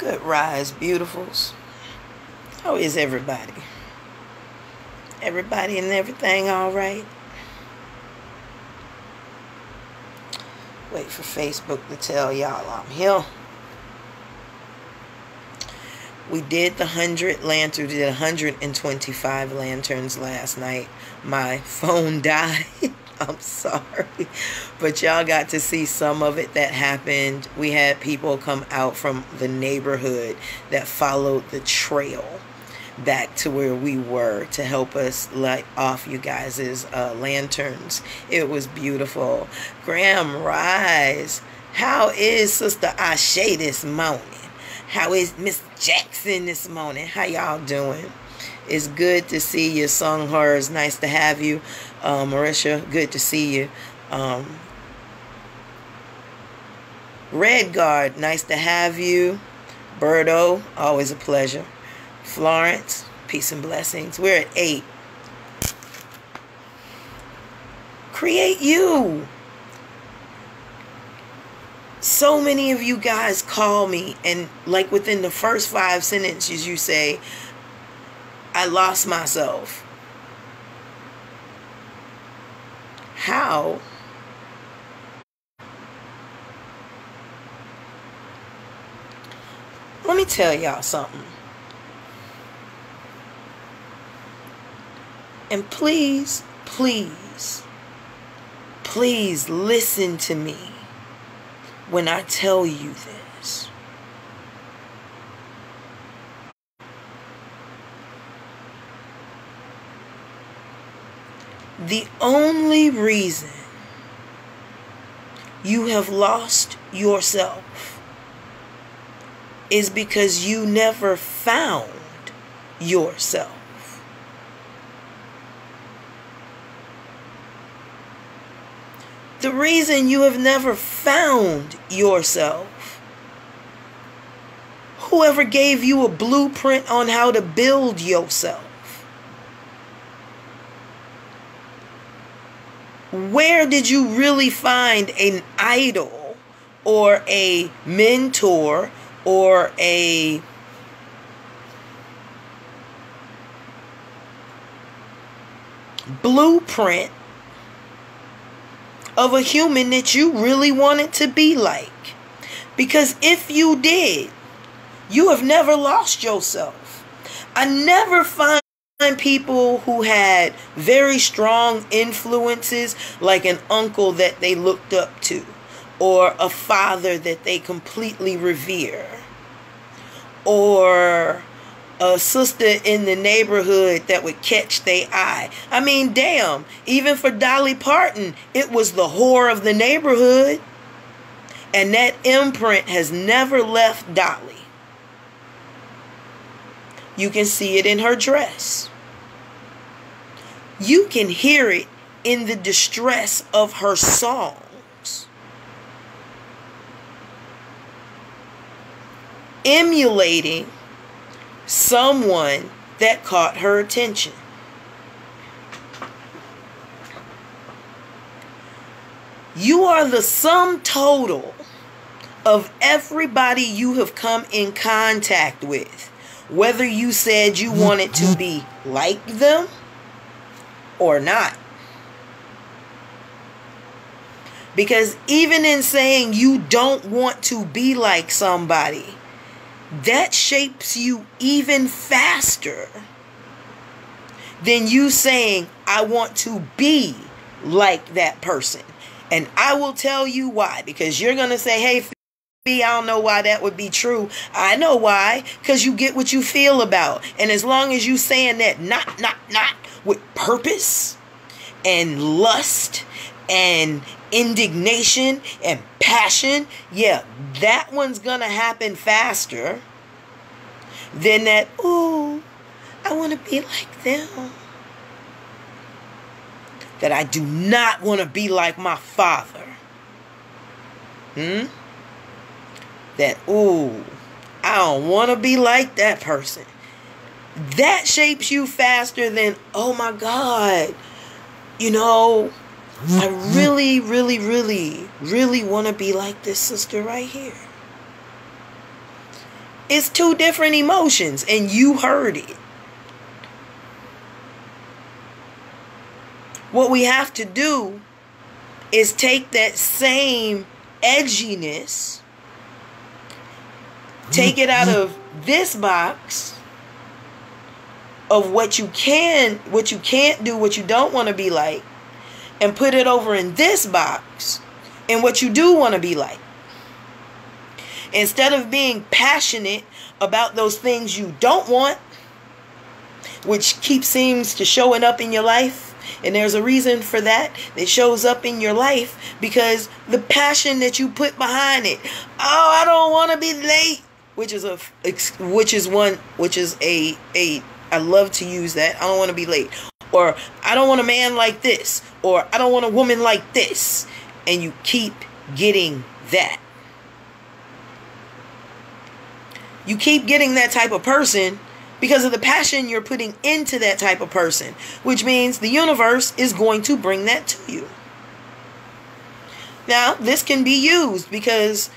Good rise, beautifuls. How is everybody? Everybody and everything all right? Wait for Facebook to tell y'all I'm here. We did the 100 lanterns. We did 125 lanterns last night. My phone died. I'm sorry. But y'all got to see some of it that happened. We had people come out from the neighborhood that followed the trail back to where we were to help us light off you guys' lanterns. It was beautiful. Graham Rise. How is Sister Ashe this morning? How is Miss Jackson this morning? How y'all doing? It's good to see you. Sung Her, it's nice to have you. Marisha, good to see you. Red Guard, nice to have you. Birdo, always a pleasure. Florence, peace and blessings. We're at 8. Create you. So many of you guys call me and like within the first 5 sentences you say, I lost myself. How? Let me tell y'all something. And please, please, please listen to me when I tell you this. The only reason you have lost yourself is because you never found yourself. The reason you have never found yourself, whoever gave you a blueprint on how to build yourself, where did you really find an idol or a mentor or a blueprint of a human that you really wanted to be like? Because if you did, you have never lost yourself. I never find people who had very strong influences, like an uncle that they looked up to, or a father that they completely revere, or a sister in the neighborhood that would catch their eye. I mean, damn, even for Dolly Parton, it was the whore of the neighborhood. And that imprint has never left Dolly. You can see it in her dress. You can hear it in the distress of her songs. Emulating someone that caught her attention. You are the sum total of everybody you have come in contact with, whether you said you wanted to be like them or not. Because even in saying you don't want to be like somebody, that shapes you even faster than you saying, I want to be like that person. And I will tell you why. Because you're going to say, hey, I don't know why that would be true. I know why. Because you get what you feel about. And as long as you saying that not with purpose and lust and indignation and passion, yeah, that one's gonna happen faster than that, ooh, I want to be like them. That I do not want to be like my father. That, ooh, I don't want to be like that person. That shapes you faster than, oh my God, you know, I really, really, really, really want to be like this sister right here. It's two different emotions, and you heard it. What we have to do is take that same edginess, take it out of this box of what you can't do, what you don't want to be like, and put it over in this box and what you do want to be like. Instead of being passionate about those things you don't want, which seems to showing up in your life, and there's a reason for that. It shows up in your life because the passion that you put behind it. Oh, I don't want to be late, I love to use that. I don't want to be late, or I don't want a man like this, or I don't want a woman like this, and you keep getting that. You keep getting that type of person because of the passion you're putting into that type of person, which means the universe is going to bring that to you. Now, this can be used because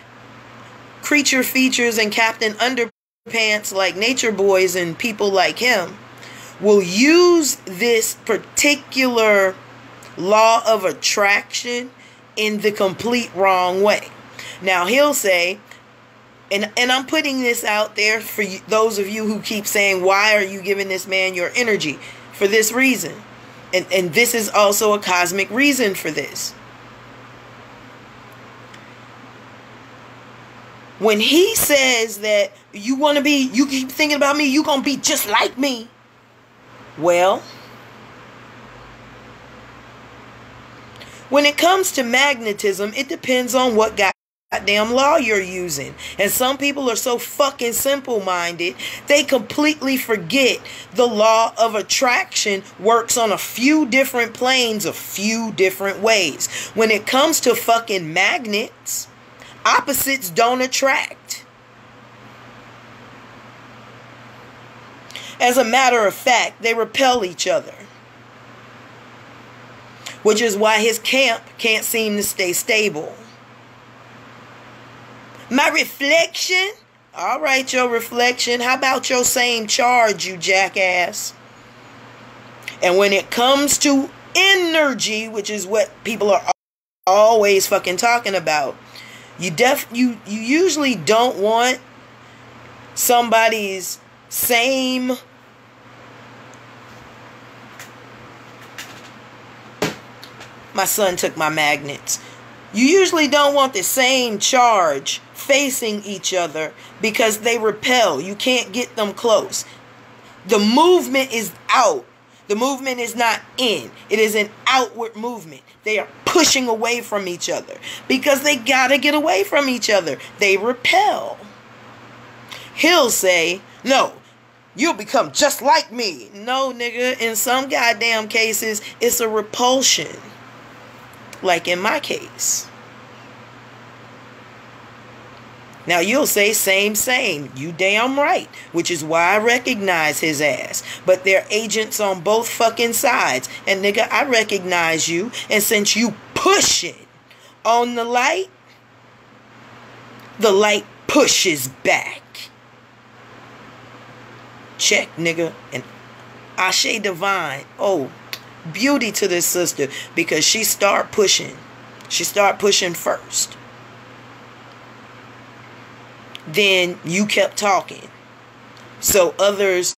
creature features and Captain Underpants like Nature Boys and people like him will use this particular law of attraction in the complete wrong way. Now, he'll say, and I'm putting this out there for you, those of you who keep saying, why are you giving this man your energy? For this reason. And this is also a cosmic reason for this. When he says that you keep thinking about me, you're going to be just like me. Well, when it comes to magnetism, it depends on what goddamn law you're using. And some people are so fucking simple-minded, they completely forget the law of attraction works on a few different planes, a few different ways. When it comes to fucking magnets, opposites don't attract. As a matter of fact, they repel each other. Which is why his camp can't seem to stay stable. My reflection? All right, your reflection. How about your same charge, you jackass? And when it comes to energy, which is what people are always fucking talking about, you usually don't want somebody's same my son took my magnets. You usually don't want the same charge facing each other because they repel. You can't get them close. The movement is out. The movement is not in. It is an outward movement. They are pushing away from each other because they gotta get away from each other. They repel. He'll say, no, you'll become just like me. No, nigga, in some goddamn cases, it's a repulsion. Like in my case. Now you'll say same. You damn right. Which is why I recognize his ass. But they're agents on both fucking sides. And nigga, I recognize you. And since you push it on the light pushes back. Check, nigga. And Ashe Divine. Oh, beauty to this sister. Because she start pushing. She start pushing first. Then you kept talking. So others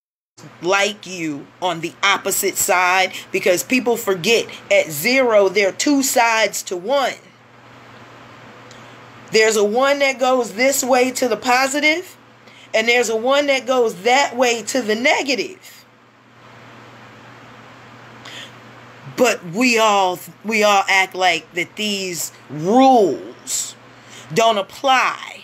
like you on the opposite side, because people forget at 0 there are 2 sides to 1. There's a one that goes this way to the positive, and there's a one that goes that way to the negative. But we all act like that these rules don't apply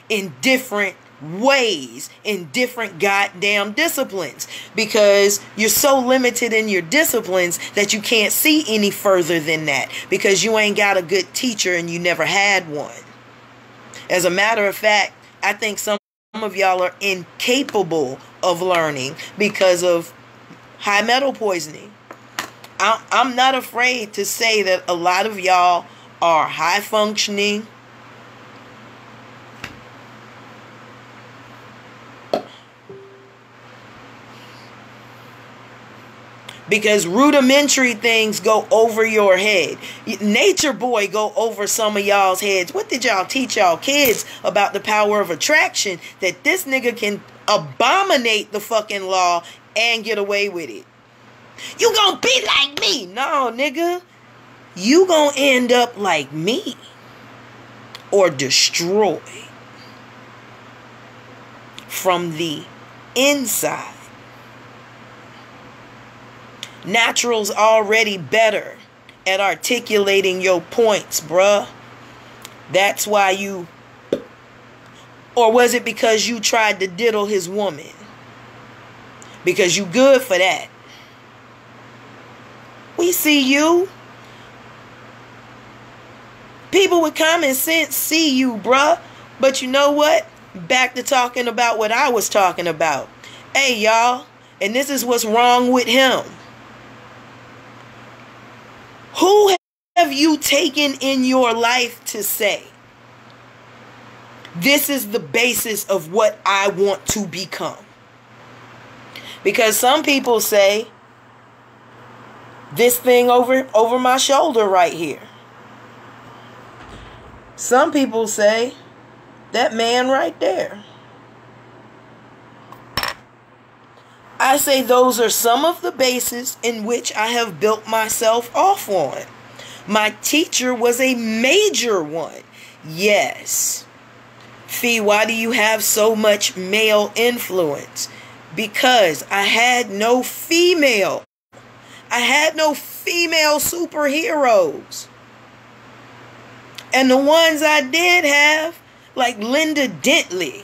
in different ways, in different goddamn disciplines, because you're so limited in your disciplines that you can't see any further than that, because you ain't got a good teacher and you never had one. As a matter of fact, I think some of y'all are incapable of learning because of high metal poisoning. I'm not afraid to say that a lot of y'all are high functioning, Because rudimentary things go over your head. Nature Boy go over some of y'all's heads. What did y'all teach y'all kids about the power of attraction? That this nigga can abominate the fucking law and get away with it. You gonna be like me. No, nigga. You gonna end up like me. Or destroyed. From the inside. Natural's already better at articulating your points, bruh. That's why you... Or was it because you tried to diddle his woman? Because you good for that. We see you. People with common sense see you, bruh. But you know what? Back to talking about what I was talking about. Hey, y'all. And this is what's wrong with him. Who have you taken in your life to say, this is the basis of what I want to become? Because some people say, this thing over my shoulder right here. Some people say, that man right there. I say those are some of the bases in which I have built myself off on. My teacher was a major one. Yes. Fee, why do you have so much male influence? Because I had no female. I had no female superheroes. And the ones I did have, like Linda Dentley,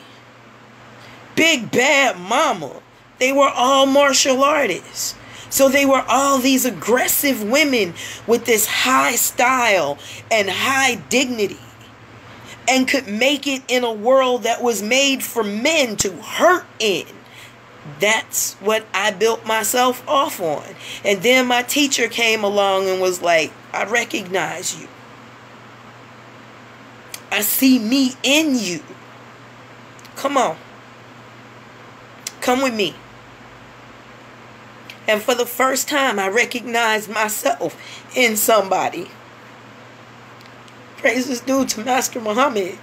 Big Bad Mama, they were all martial artists. So they were all these aggressive women with this high style and high dignity. And could make it in a world that was made for men to hurt in. That's what I built myself off on. And then my teacher came along and was like, I recognize you. I see me in you. Come on. Come with me. And for the first time, I recognized myself in somebody. Praise is due to Master Muhammad.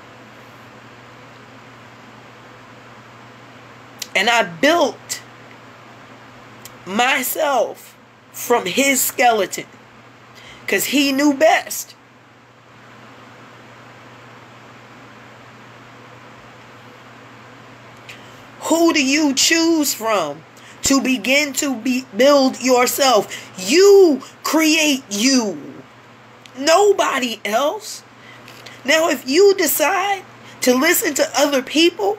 And I built myself from his skeleton. Because he knew best. Who do you choose from to begin to build yourself? You create you. Nobody else. Now, if you decide to listen to other people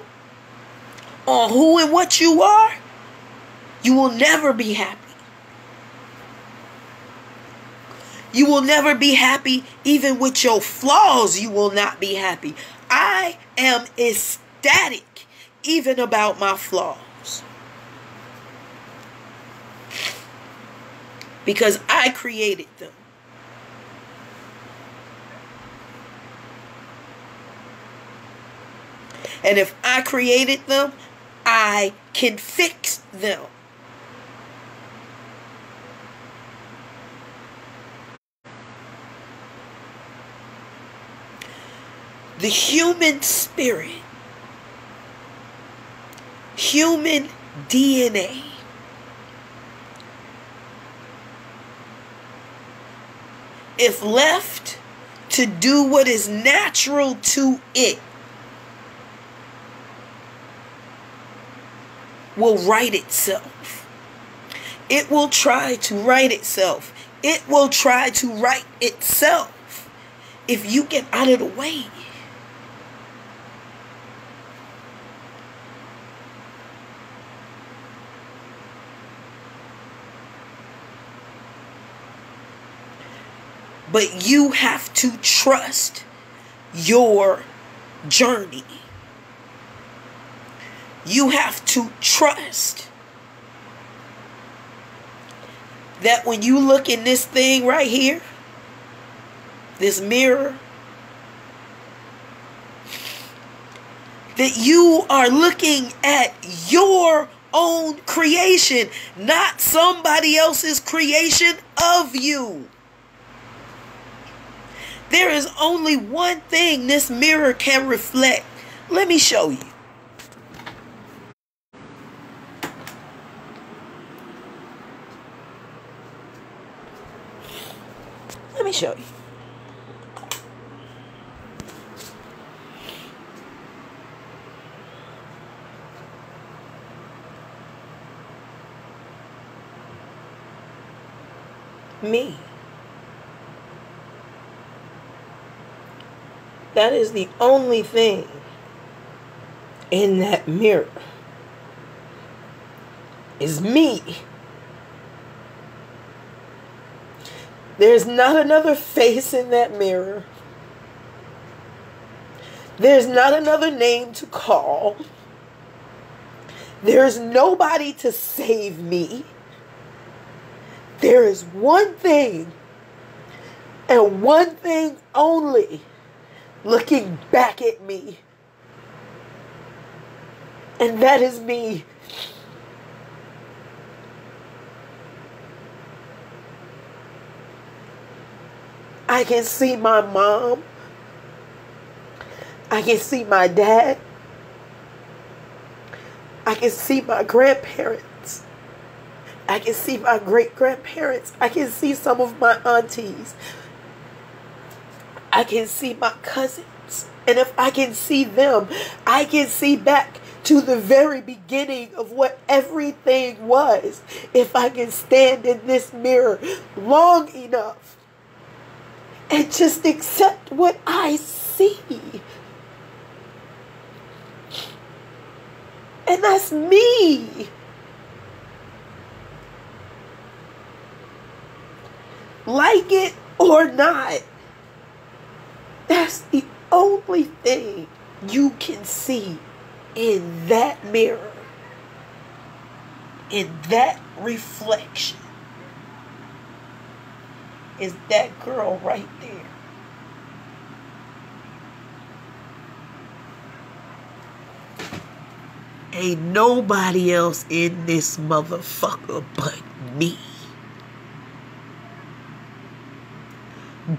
on who and what you are, you will never be happy. You will never be happy. Even with your flaws, you will not be happy. I am ecstatic even about my flaws. Because I created them. And if I created them, I can fix them. The human spirit, human DNA, if left to do what is natural to it, will right itself. It will try to right itself. It will try to right itself if you get out of the way. But you have to trust your journey. You have to trust that when you look in this thing right here, this mirror, that you are looking at your own creation, not somebody else's creation of you. There is only one thing this mirror can reflect. Let me show you. Let me show you. Me. That is the only thing in that mirror. Is me. There's not another face in that mirror. There's not another name to call. There's nobody to save me. There is one thing, and one thing only, looking back at me. And that is me. I can see my mom. I can see my dad. I can see my grandparents. I can see my great-grandparents. I can see some of my aunties. I can see my cousins. And if I can see them, I can see back to the very beginning of what everything was. If I can stand in this mirror long enough and just accept what I see. And that's me. Like it or not, that's the only thing you can see in that mirror, in that reflection, is that girl right there. Ain't nobody else in this motherfucker but me.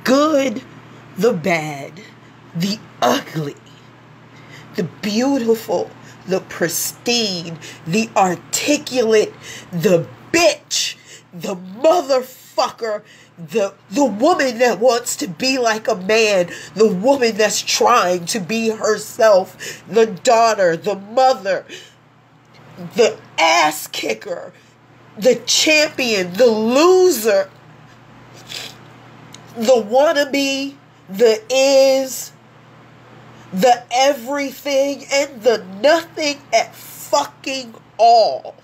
Good, the bad, the ugly, the beautiful, the pristine, the articulate, the bitch, the motherfucker, the woman that wants to be like a man, the woman that's trying to be herself, the daughter, the mother, the ass kicker, the champion, the loser, the wannabe, the is, the everything, and the nothing at fucking all.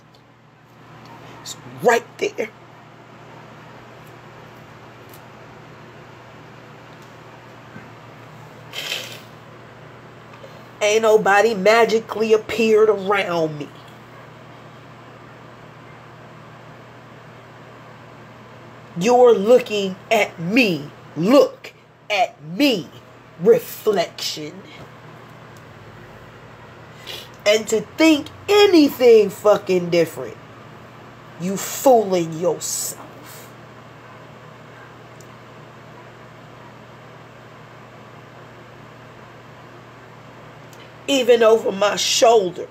It's right there. Ain't nobody magically appeared around me. You're looking at me. Look at me. Reflection. And to think anything fucking different, you fooling yourself. Even over my shoulder,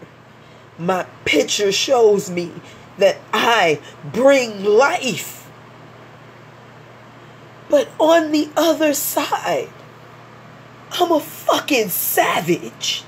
my picture shows me that I bring life. But on the other side, I'm a fucking savage.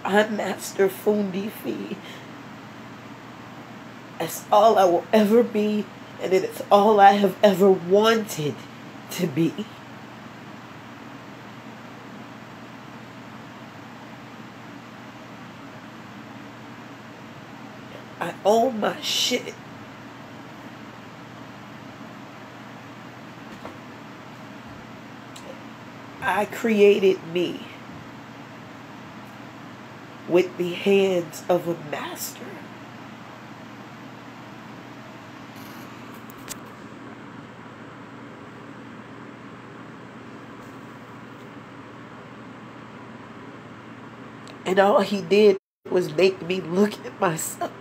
I'm Master Fundife. That's all I will ever be, and it is all I have ever wanted to be. own my shit. I created me with the hands of a master. And all he did was make me look at myself.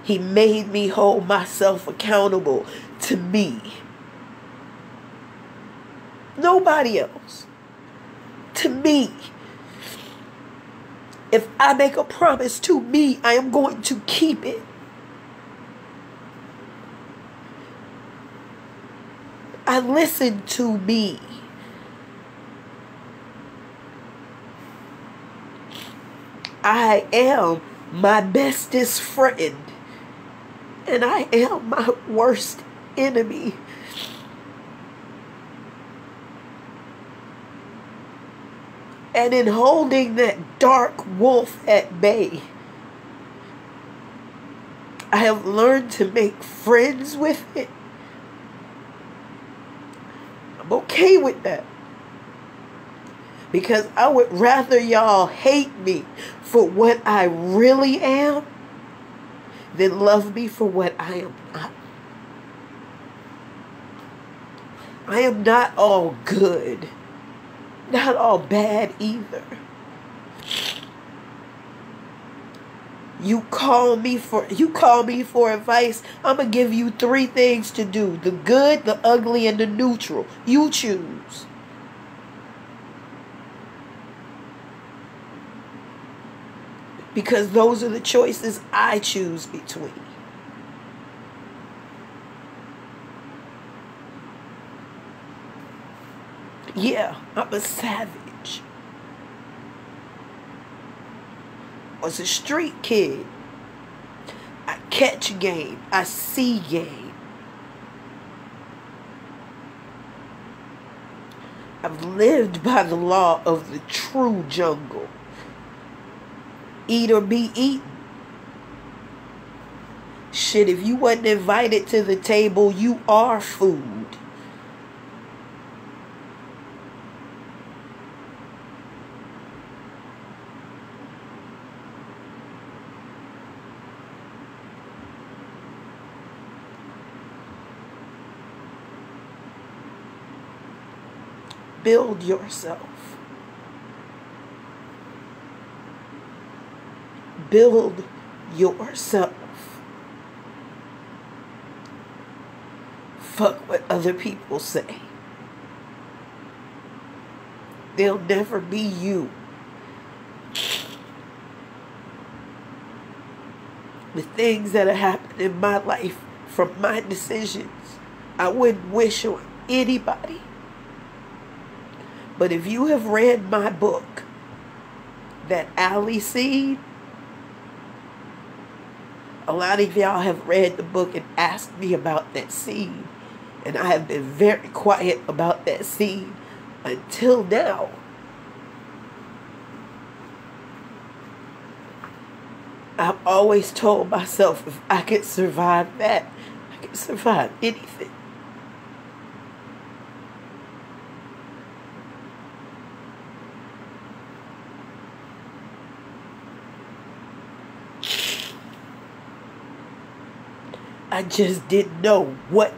He made me hold myself accountable to me. Nobody else. To me. If I make a promise to me, I am going to keep it. I listen to me. I am my bestest friend. And I am my worst enemy. And in holding that dark wolf at bay, I have learned to make friends with it. I'm okay with that. Because I would rather y'all hate me for what I really am than love me for what I am not. I am not all good. Not all bad either. You call me for advice. I'm going to give you 3 things to do. The good, the ugly, and the neutral. You choose. Because those are the choices I choose between. Yeah, I'm a savage. I was a street kid. I catch game. I see game. I've lived by the law of the true jungle. Eat or be eaten. Shit, if you wasn't invited to the table, you are food. Build yourself. Build yourself. Fuck what other people say. They'll never be you. The things that have happened in my life from my decisions, I wouldn't wish on anybody. But if you have read my book, That Alley Seed, a lot of y'all have read the book and asked me about that seed. And I have been very quiet about that seed until now. I've always told myself if I could survive that, I could survive anything. I just didn't know what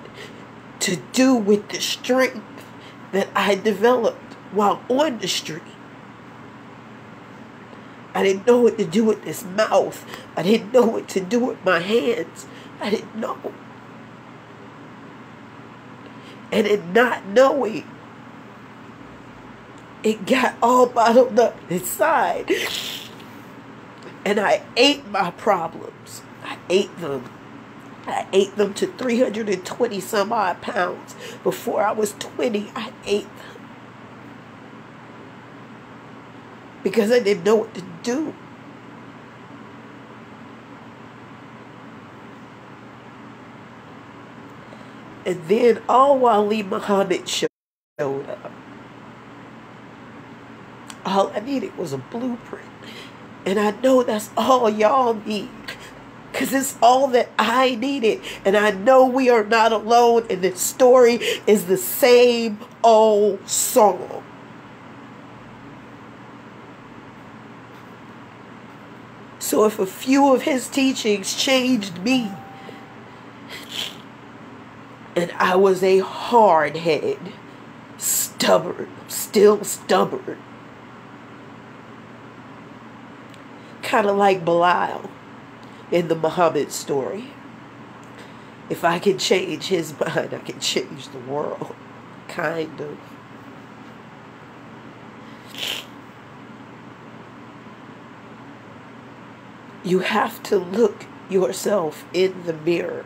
to do with the strength that I developed while on the street. I didn't know what to do with this mouth. I didn't know what to do with my hands. I didn't know. And in not knowing, it got all bottled up inside. And I ate my problems. I ate them. I ate them to 320 some odd pounds. Before I was 20, I ate them. Because I didn't know what to do. And then Ali Muhammad showed up. All I needed was a blueprint. And I know that's all y'all need. Because it's all that I needed. And I know we are not alone. And this story is the same old song. So if a few of his teachings changed me, and I was a hard-headed, stubborn, still stubborn, kind of like Belial in the Muhammad story. If I can change his mind, I can change the world. Kind of. You have to look yourself in the mirror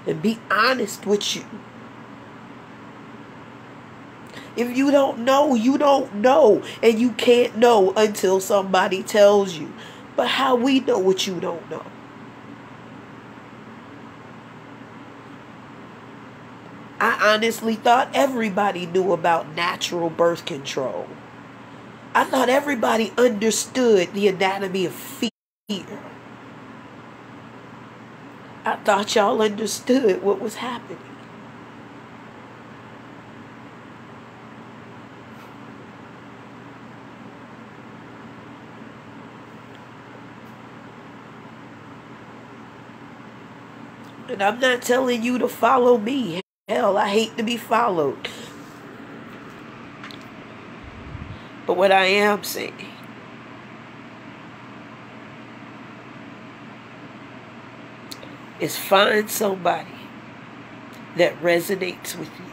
and be honest with you. If you don't know, you don't know. And you can't know until somebody tells you. But how we know what you don't know? I honestly thought everybody knew about natural birth control. I thought everybody understood the anatomy of fear. I thought y'all understood what was happening. And I'm not telling you to follow me. Hell, I hate to be followed. But what I am saying is find somebody that resonates with you,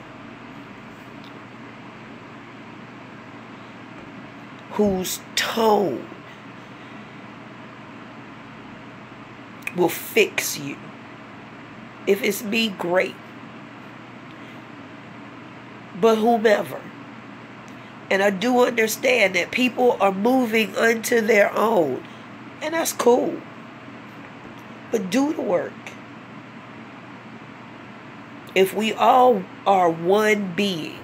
whose tone will fix you. If it's me, great. But whomever. And I do understand that people are moving unto their own. And that's cool. But do the work. If we all are one being,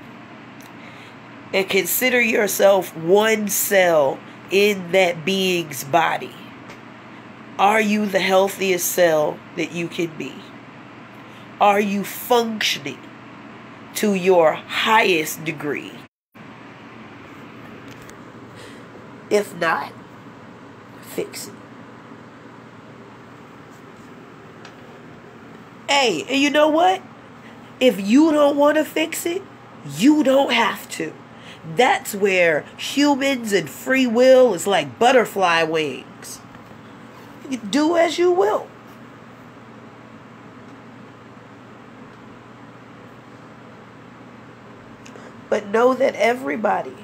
and consider yourself one cell in that being's body, are you the healthiest cell that you can be? Are you functioning to your highest degree? If not, fix it. Hey, and you know what? If you don't want to fix it, you don't have to. That's where humans and free will is like butterfly wings. You do as you will. But know that everybody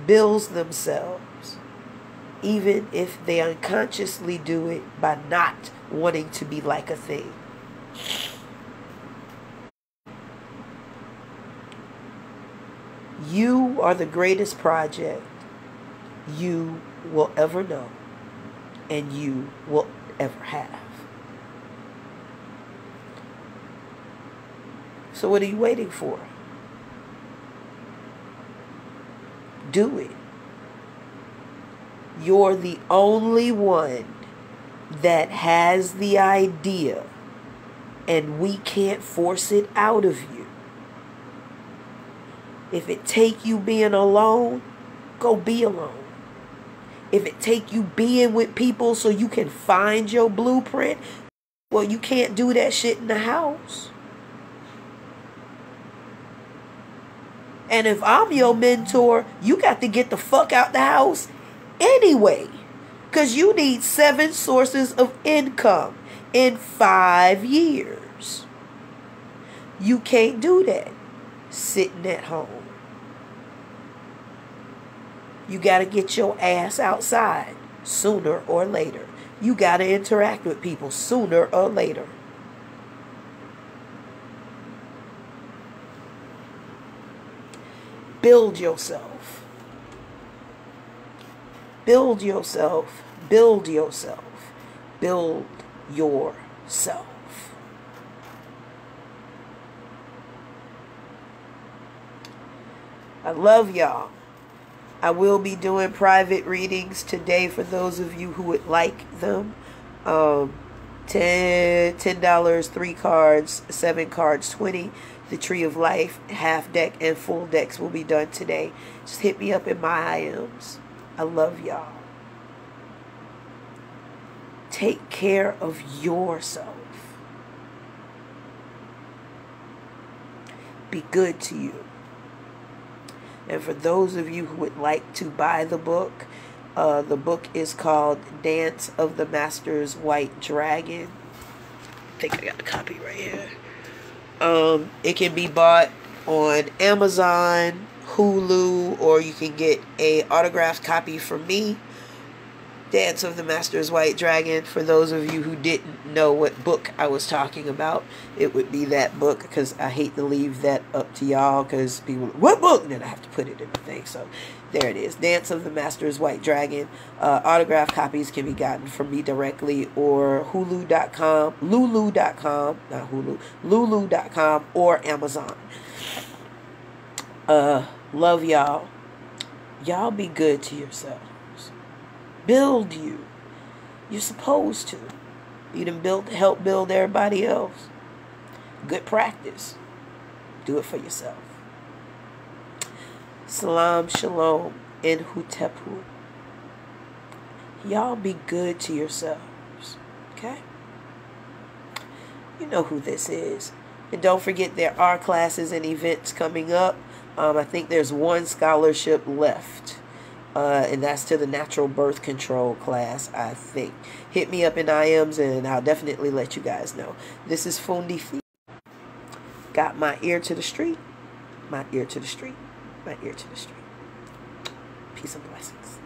builds themselves, even if they unconsciously do it by not wanting to be like a thing. You are the greatest project you will ever know and you will ever have. So what are you waiting for? Do it. You're the only one that has the idea, and we can't force it out of you. If it take you being alone, go be alone. If it take you being with people so you can find your blueprint, well, you can't do that shit in the house. And if I'm your mentor, you got to get the fuck out the house anyway. Because you need 7 sources of income in 5 years. You can't do that sitting at home. You got to get your ass outside sooner or later. You got to interact with people sooner or later. Build yourself. Build yourself. Build yourself. Build yourself. I love y'all. I will be doing private readings today for those of you who would like them. $10, 3 cards, 7 cards, 20. The Tree of Life, half deck and full decks will be done today. Just hit me up in my IMs. I love y'all. Take care of yourself. Be good to you. And for those of you who would like to buy the book is called Dance of the Master's White Dragon. I think I got a copy right here. It can be bought on Amazon, Hulu, or you can get a autographed copy from me. Dance of the Master's White Dragon. For those of you who didn't know what book I was talking about, it would be that book, because I hate to leave that up to y'all, because people, what book? And then I have to put it in the thing. So there it is. Dance of the Master's White Dragon. Autographed copies can be gotten from me directly, or Hulu.com, Lulu.com, not Hulu, Lulu.com, or Amazon. Love y'all. Y'all be good to yourself. Build you. You're supposed to. You done built to help build everybody else. Good practice. Do it for yourself. Salam, shalom, and hutepu. Y'all be good to yourselves. Okay? You know who this is. And don't forget, there are classes and events coming up. I think there's one scholarship left. And that's to the natural birth control class, I think. Hit me up in IMs and I'll definitely let you guys know. This is Fundife. Got my ear to the street. My ear to the street. My ear to the street. Peace and blessings.